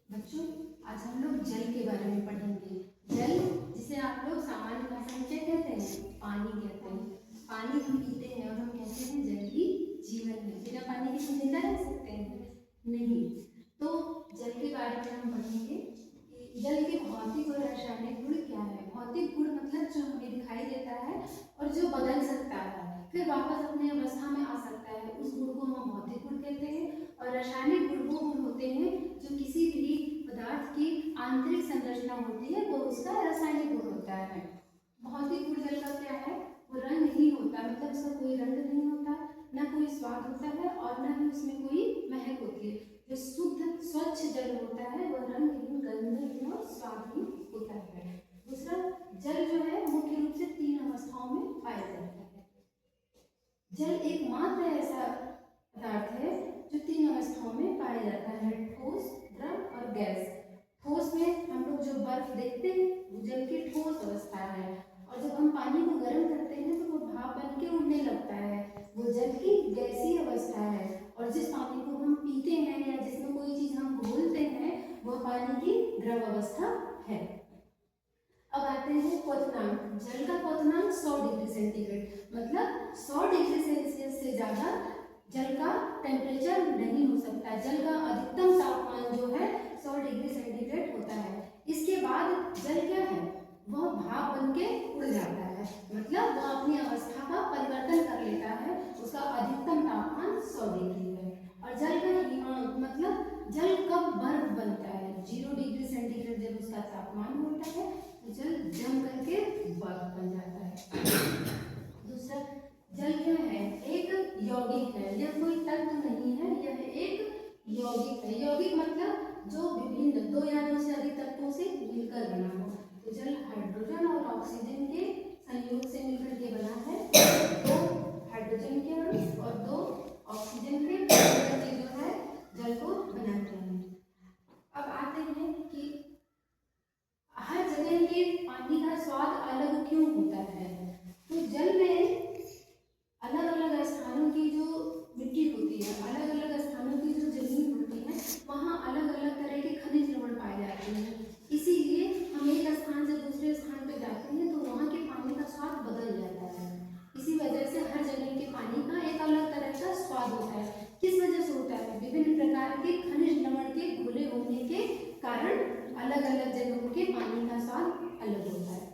बच्चों, आज हम लोग जल के बारे में पढ़ेंगे। जल, जिसे आप लोग सामान्य भाषा में क्या कहते हैं? पानी कहते हैं। पानी हम पीते हैं और हम कहते हैं जल ही जीवन है। बिना पानी के हम जिंदा रह सकते हैं? नहीं। तो जल के बारे में हम पढ़ेंगे कि जल के भौतिक और रासायनिक गुण क्या है। भौतिक गुण मतलब जो हमें दिखाई देता है और जो बदल सकता है, फिर वापस अपने अवस्था में आ सकता है, उस गुण को हम भौतिक गुण कहते हैं। और रासायनिक गुण वो गुण होते हैं जो किसी भी पदार्थ की आंतरिक संरचना होती है, वो उसका रासायनिक गुण होता है। भौतिक गुण जल का क्या है? वो रंग नहीं होता, मतलब उसका कोई रंग नहीं होता, न कोई स्वाद होता है और न ही उसमें कोई महक होती है। जो शुद्ध स्वच्छ जल होता है वो रंगहीन, गंधहीन और स्वादहीन होता है। दूसरा, जल जो है मुख्य रूप से 3 अवस्थाओं में पाया जाता है। जल एकमात्र ऐसा पदार्थ है जो 3 अवस्थाओं में पाया जाता है, ठोस, द्रव और गैस। ठोस में हम लोग जो बर्फ देखते हैं वो जल की ठोस अवस्था है, और जब हम पानी को गर्म करते हैं तो वो भाप बन के उड़ने लगता है, वो जल की गैसीय अवस्था है। और जिस पानी को हम पीते हैं या जिसमें कोई चीज हम घोलते हैं वह पानी की द्रव अवस्था है। अब आते हैं क्वथनांक। जल का क्वथनांक 100 डिग्री सेंटीग्रेड, मतलब 100 डिग्री सेल्सियस से ज्यादा जल का टेम्परेचर नहीं हो सकता। जल का अधिकतम तापमान जो है 100 डिग्री सेंटीग्रेड होता है। इसके बाद जल क्या है? वह भाप बन के उड़ जाता है, मतलब वह अपनी अवस्था का परिवर्तन कर लेता है। उसका अधिकतम तापमान 100 डिग्री है। और जल का मतलब जल कब बर्फ बनता है? 0 डिग्री सेंटीग्रेड जब उसका तापमान होता है तो जल जम करके बर्फ बन जाता है। दूसरा, जल क्या है? एक यौगिक है, यह कोई तत्व नहीं है, यह एक यौगिक है। यौगिक मतलब जो विभिन्न 2 या 2 से अधिक तत्वों से मिलकर बना हो। तो जल हाइड्रोजन और ऑक्सीजन के संयोग से मिलकर के बना है। 2 हाइड्रोजन के अणु और 2 ऑक्सीजन के जो है जल को बनाते हैं। अब आते हैं कि हर जगह के पानी का स्वाद अलग क्यों होता है? तो जल में अलग अलग स्थानों की जो मिट्टी होती है, अलग अलग स्थानों की जो जमीन होती है, वहाँ अलग अलग तरह के खनिज लवण पाए जाते हैं। इसीलिए हम एक स्थान से दूसरे स्थान पर जाते हैं तो वहाँ के पानी का स्वाद बदल जाता है। इसी वजह से हर जगह के पानी का एक अलग तरह का स्वाद होता है। किस वजह से होता है? विभिन्न प्रकार के खनिज लवण के घुले होने के कारण अलग अलग जगहों के पानी का स्वाद अलग होता है।